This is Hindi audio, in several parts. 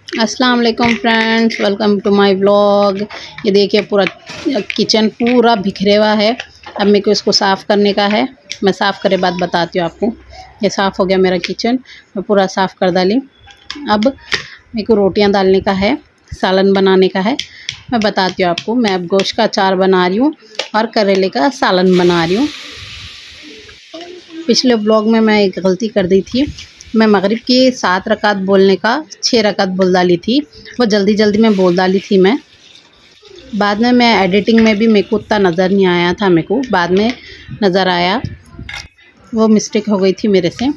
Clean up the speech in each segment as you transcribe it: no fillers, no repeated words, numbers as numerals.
अस्सलाम वालेकुम friends, welcome to my vlog. ये देखिए पूरा किचन पूरा बिखरे हुआ है। अब मेरे को इसको साफ़ करने का है। मैं साफ़ करे बाद बताती हूँ आपको। ये साफ़ हो गया मेरा किचन, मैं पूरा साफ़ कर डाली। अब मेरे को रोटियां डालने का है, सालन बनाने का है। मैं बताती हूँ आपको। मैं अब गोश्त का अचार बना रही हूँ और करेले का सालन बना रही हूँ। पिछले व्लॉग में मैं एक गलती कर दी थी। मैं मगरिब की 7 रकात बोलने का 6 रकात बोल डाली थी। वो जल्दी जल्दी में बोल डाली थी मैं। बाद में मैं एडिटिंग में भी मेरे को उतना नज़र नहीं आया था, मेरे को बाद में नज़र आया। वो मिस्टेक हो गई थी मेरे से।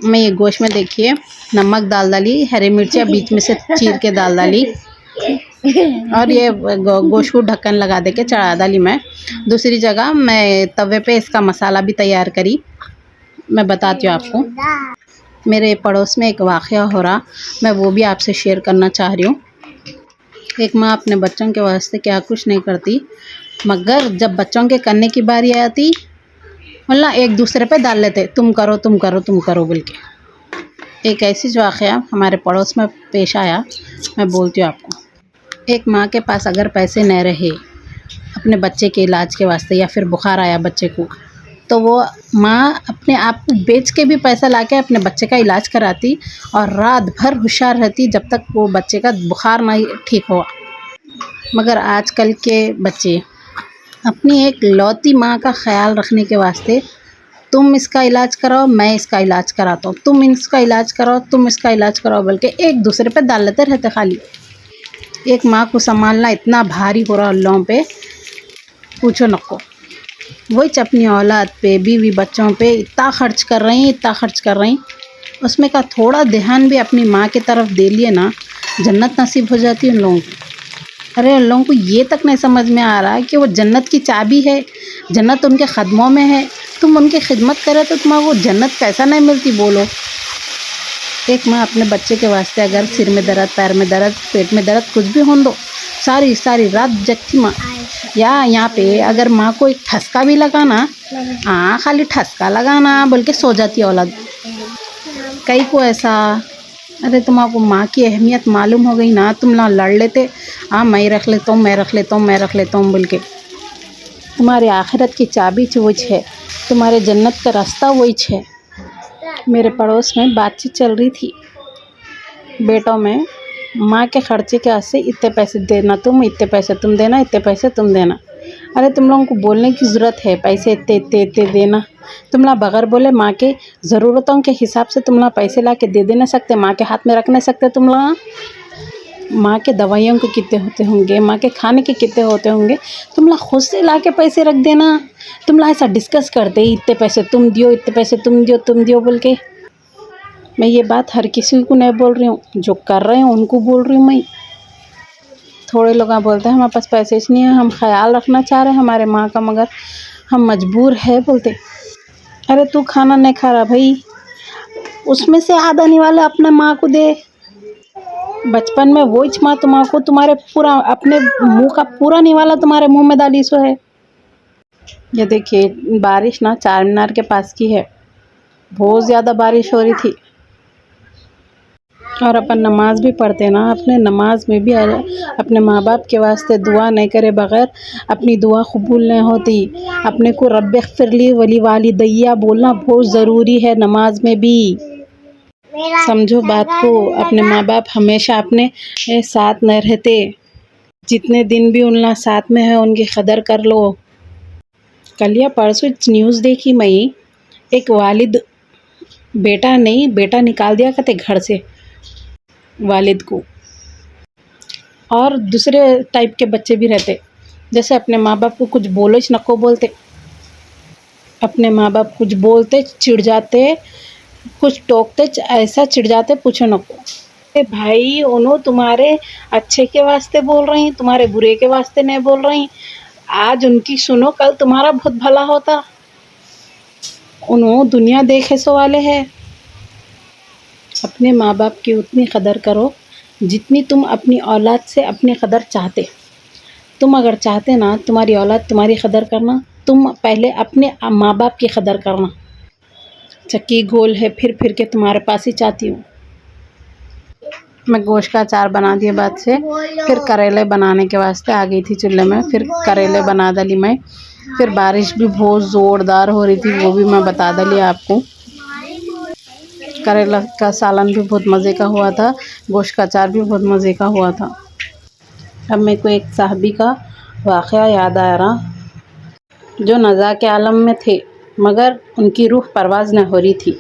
मैं ये गोश्त में देखिए नमक डाल डाली, हरी मिर्चियाँ बीच में से चीर के डाल डाली और ये गोश्त को ढक्कन लगा दे के चढ़ा डाली। मैं दूसरी जगह मैं तवे पे इसका मसाला भी तैयार करी। मैं बताती हूँ आपको। मेरे पड़ोस में एक वाक़या हो रहा, मैं वो भी आपसे शेयर करना चाह रही हूँ। एक माँ अपने बच्चों के वास्ते क्या कुछ नहीं करती, मगर जब बच्चों के करने की बारी आती मतलब एक दूसरे पे डाल लेते, तुम करो तुम करो तुम करो बोल के। एक ऐसी वाक़या हमारे पड़ोस में पेश आया, मैं बोलती हूँ आपको। एक माँ के पास अगर पैसे न रहे अपने बच्चे के इलाज के वास्ते या फिर बुखार आया बच्चे को, तो वो माँ अपने आप को बेच के भी पैसा लाके अपने बच्चे का इलाज कराती और रात भर होशियार रहती जब तक वो बच्चे का बुखार नहीं ठीक हुआ। मगर आजकल के बच्चे अपनी एक लौती माँ का ख्याल रखने के वास्ते तुम इसका इलाज कराओ मैं इसका इलाज कराता हूँ, तुम इसका इलाज कराओ तुम इसका इलाज कराओ बोल के एक दूसरे पे डाल लेते रहते। खाली एक माँ को संभालना इतना भारी हो रहा अल्लाहों पे, पूछो नको। वही अपनी औलाद पे बीवी बच्चों पे इतना खर्च कर रही इतना खर्च कर रही, उसमें का थोड़ा ध्यान भी अपनी माँ की तरफ दे लिए ना, जन्नत नसीब हो जाती है उन लोगों को। अरे उन लोगों को ये तक नहीं समझ में आ रहा कि वो जन्नत की चाबी है, जन्नत उनके कदमों में है। तुम उनकी खिदमत करे तो तुम्हारा वो जन्नत कैसा नहीं मिलती बोलो। एक माँ अपने बच्चे के वास्ते अगर सिर में दर्द, पैर में दर्द, पेट में दर्द कुछ भी हो दो, सारी सारी रात जगती माँ। या यहाँ पे अगर माँ को एक ठसका भी लगाना, हाँ खाली ठसका लगाना बोल के सो जाती औलाद। कई को ऐसा। अरे तुम्हारा माँ की अहमियत मालूम हो गई ना, तुम ना लड़ लेते, हाँ मैं रख लेता हूँ मैं रख लेता हूँ मैं रख लेता हूँ बोल के। तुम्हारे आखिरत की चाबी वही है, तुम्हारे जन्नत का रास्ता वही है। मेरे पड़ोस में बातचीत चल रही थी बेटों में, माँ के खर्चे के वास्ते इतने पैसे देना तुम, इतने पैसे तुम देना, इतने पैसे तुम देना। अरे तुम लोगों को बोलने की ज़रूरत है पैसे इतने इतने इतने देना? तुम लोग बगैर बोले माँ के ज़रूरतों के हिसाब से तुम लोग पैसे ला के दे नहीं सकते, माँ के हाथ में रख नहीं सकते तुम लोग? माँ के दवाइयों के कितने होते होंगे, माँ के खाने के कितने होते होंगे, तुम लोग खुद से ला के पैसे रख देना। तुम लोग ऐसा डिस्कस करते इतने पैसे तुम दियो इतने पैसे तुम दियो बोल के। मैं ये बात हर किसी को नहीं बोल रही हूँ, जो कर रहे हैं उनको बोल रही हूँ मैं। थोड़े लोग बोलते हैं हमारे पास पैसे नहीं है, हम ख्याल रखना चाह रहे हैं हमारे माँ का, मगर हम मजबूर है बोलते। अरे तू खाना नहीं खा रहा भाई, उसमें से आधा निवाला अपने माँ को दे। बचपन में वो माँ तुम्हारे को तुम्हारे पूरा अपने मुंह का पूरा निवाला तुम्हारे मुंह में डाली सो है। ये देखिए बारिश ना चार मीनार के पास की है, बहुत ज़्यादा बारिश हो रही थी और अपन नमाज भी पढ़ते ना, अपने नमाज में भी अपने माँ बाप के वास्ते दुआ नहीं करे बगैर अपनी दुआ कबूल नहीं होती। अपने को रब्बे ग़फ़िरली वली वालिदैया बोलना बहुत ज़रूरी है नमाज में भी। समझो बात को, अपने माँ बाप हमेशा अपने साथ नहीं रहते, जितने दिन भी उनका साथ में है उनकी कदर कर लो। कल या परसों न्यूज़ देखी मैं, एक वालिद बेटा निकाल दिया करते घर से वालिद को, और दूसरे टाइप के बच्चे भी रहते, जैसे अपने माँ बाप को कुछ बोलो नको बोलते, अपने माँ बाप कुछ बोलते चिढ़ जाते, कुछ टोकते ऐसा चिढ़ जाते पूछो नको। अरे भाई उन्हों तुम्हारे अच्छे के वास्ते बोल रही, तुम्हारे बुरे के वास्ते नहीं बोल रही। आज उनकी सुनो कल तुम्हारा बहुत भला होता। उन्हों दुनिया देखे सो वाले हैं। अपने माँ बाप की उतनी कदर करो जितनी तुम अपनी औलाद से अपनी कदर चाहते। तुम अगर चाहते ना तुम्हारी औलाद तुम्हारी कदर करना, तुम पहले अपने माँ बाप की कदर करना। चक्की गोल है फिर के तुम्हारे पास ही चाहती हूँ। मैं गोश्त का अचार बना दिए बाद से फिर करेले बनाने के वास्ते आ गई थी चूल्हे में। फिर करेले बना डाली मैं। फिर बारिश भी बहुत ज़ोरदार हो रही थी, वो भी मैं बता डाली आपको। करेला का सालन भी बहुत मज़े का हुआ था, गोश्त का अचार भी बहुत मज़े का हुआ था। अब मेरे को एक साहबी का वाक़या याद आ रहा, जो नज़ा के आलम में थे मगर उनकी रूह परवाज़ न हो रही थी।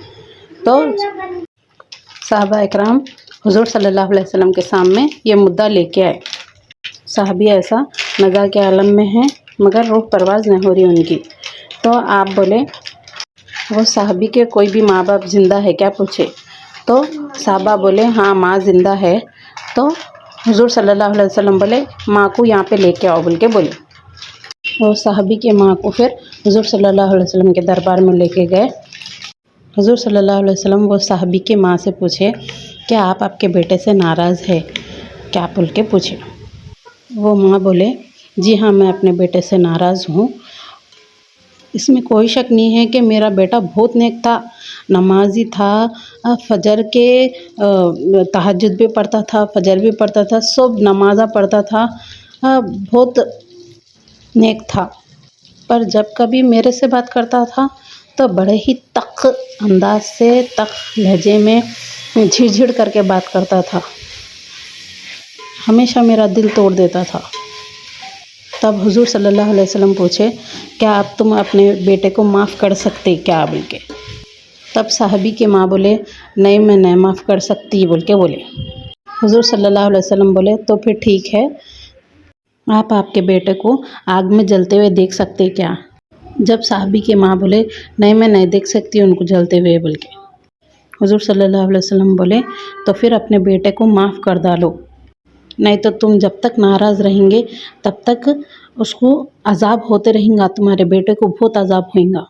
तो साहबा इकराम हुज़ूर सल्लल्लाहु अलैहि वसल्लम के सामने ये मुद्दा लेके आए। साहबी ऐसा नज़ा के आलम में है मगर रूह परवाज़ न हो रही उनकी। तो आप बोले वो साहबी के कोई भी माँ बाप ज़िंदा है क्या पूछे। तो साहबा बोले हाँ माँ ज़िंदा है। तो हुज़ूर सल्लल्लाहु अलैहि वसल्लम बोले माँ को यहाँ पे लेके आओ बोल के बोले। और साहबी के माँ को फिर हुज़ूर सल्लल्लाहु अलैहि वसल्लम के दरबार में लेके गए। हुज़ूर सल्लल्लाहु अलैहि वसल्लम वो साहबी के माँ से पूछे क्या आप आपके बेटे से नाराज़ है क्या बोल के पूछे। वो माँ बोले जी हाँ मैं अपने बेटे से नाराज़ हूँ। इसमें कोई शक नहीं है कि मेरा बेटा बहुत नेक था, नमाज़ी था, फ़जर के तहज्जुद भी पढ़ता था, फ़जर भी पढ़ता था, सब नमाज़ा पढ़ता था, बहुत नेक था। पर जब कभी मेरे से बात करता था तो बड़े ही तक अंदाज से, तक लहजे में झिड़झिड़ करके बात करता था, हमेशा मेरा दिल तोड़ देता था। तब हुज़ूर सल्लल्लाहु अलैहि वसल्लम पूछे क्या अब तुम अपने बेटे को माफ़ कर सकते क्या बोल के। तब साहबी के माँ बोले नहीं मैं नहीं माफ़ कर सकती बोल के बोले। हुज़ूर सल्लल्लाहु अलैहि वसल्लम बोले तो फिर ठीक है, आप आपके बेटे को आग में जलते हुए देख सकते क्या। जब साहबी के माँ बोले नहीं मैं नहीं देख सकती उनको जलते हुए बोल के। हुज़ूर सल्लल्लाहु अलैहि वसल्लम बोले तो फिर अपने बेटे को माफ़ कर डालो, नहीं तो तुम जब तक नाराज़ रहेंगे तब तक उसको अज़ाब होते रहेगा, तुम्हारे बेटे को बहुत अज़ाब होएगा।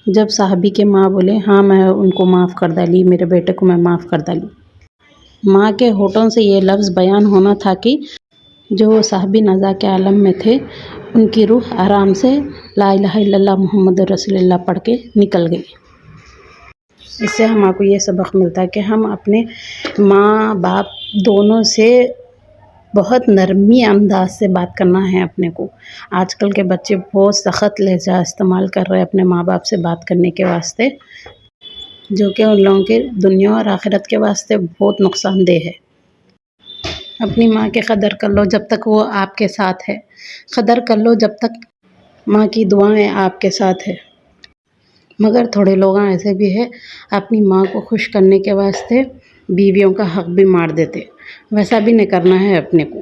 जब साहबी के माँ बोले हाँ मैं उनको माफ़ कर डाली, मेरे बेटे को मैं माफ़ कर डाली। माँ के होठों से ये लफ्ज़ बयान होना था कि जो साहबी नज़ा के आलम में थे उनकी रूह आराम से ला इलाहा इल्लल्लाह मुहम्मद रसूलुल्लाह पढ़ के निकल गई। इससे हमको ये सबक मिलता है कि हम अपने माँ बाप दोनों से बहुत नरमी अंदाज से बात करना है अपने को। आजकल के बच्चे बहुत सख़त लहजा इस्तेमाल कर रहे हैं अपने माँ बाप से बात करने के वास्ते, जो कि उन लोगों के दुनिया और आखिरत के वास्ते बहुत नुकसानदेह है। अपनी माँ की कदर कर लो जब तक वो आपके साथ है, कदर कर लो जब तक माँ की दुआएं आपके साथ है। मगर थोड़े लोग ऐसे भी है अपनी माँ को खुश करने के वास्ते बीवियों का हक भी मार देते, वैसा भी नहीं करना है अपने को।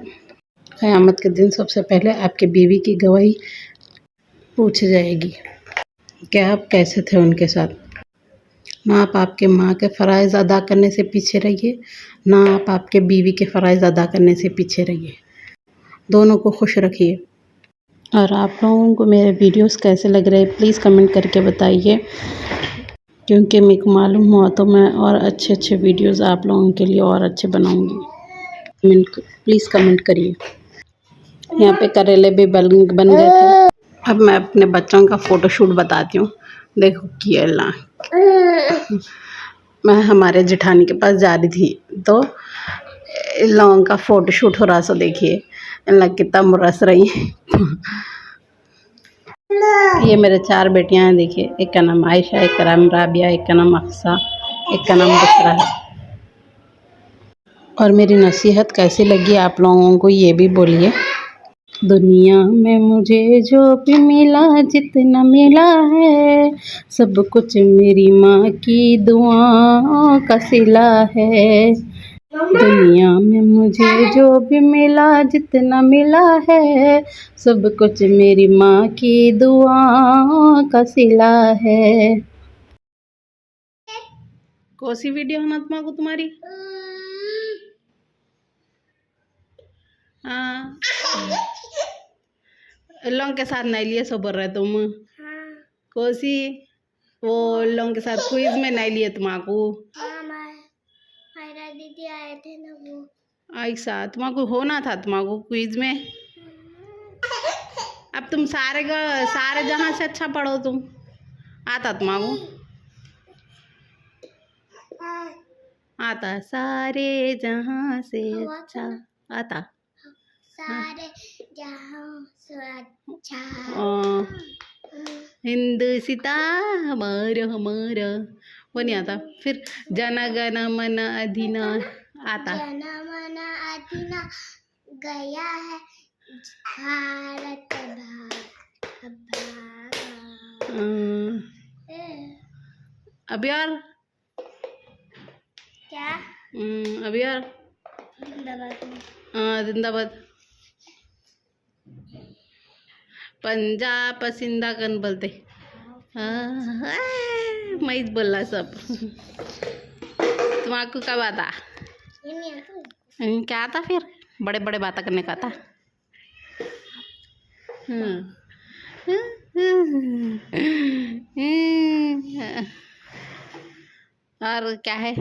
क़यामत के दिन सबसे पहले आपके बीवी की गवाही पूछी जाएगी कि आप कैसे थे उनके साथ। ना आप आपके माँ के फ़राइज़ अदा करने से पीछे रहिए, ना आप आपके बीवी के फ़राइज़ अदा करने से पीछे रहिए, दोनों को खुश रखिए। और आप लोगों को मेरे वीडियोस कैसे लग रहे हैं प्लीज़ कमेंट करके बताइए, क्योंकि मेरे को मालूम हुआ तो मैं और अच्छे वीडियोस आप लोगों के लिए और अच्छे बनाऊंगी। प्लीज़ कमेंट करिए। यहाँ पे करेले भी बन गए थे। अब मैं अपने बच्चों का फ़ोटोशूट बताती हूँ। देखो किया ला मैं हमारे जेठानी के पास जा रही थी तो इन लोगों का फ़ोटोशूट हो रहा, सो देखिए इन लोग कितना मुरस रही ये मेरे 4 बेटियां हैं, देखिए एक का नाम आयशा, एक का नाम राबिया, एक का नाम अक्सा, एक का नाम बुशरा है। और मेरी नसीहत कैसी लगी आप लोगों को ये भी बोलिए। दुनिया में मुझे जो भी मिला जितना मिला है सब कुछ मेरी माँ की दुआओं का सिला है। दुनिया में मुझे जो भी मिला जितना मिला है सब कुछ मेरी माँ की दुआओं का सिला है। कौन-सी वीडियो है नतमा को तुम्हारी? हाँ लोगों के साथ नहीं लिए सो बोल रहे तुम? हाँ। कौन-सी? वो लोगों के साथ क्विज में नहीं लिए तुम्हाको? मायरा दीदी आए थे ना वो। ऐसा तुम्हाको होना था तुम्हाको क्विज में। अब तुम सारे जहाँ से अच्छा पढ़ो तुम, आता तुम्हाको? आता सारे जहां से अच्छा आता सारे जहां से अच्छा हिंदुस्ता हमारा हमारा वो नहीं आता। फिर जन गण मन अधिनायक आता। जनमन अधिना गया है भारत भागा। अभी यार क्या अभी यार जिंदाबाद में जिंदाबाद। पंजाब पसिंदा कन बोलते मैच बोलला सब। तुम्हारा कब आता? ये नहीं आता। क्या आता फिर? बड़े बड़े बातें करने का आता। और क्या है?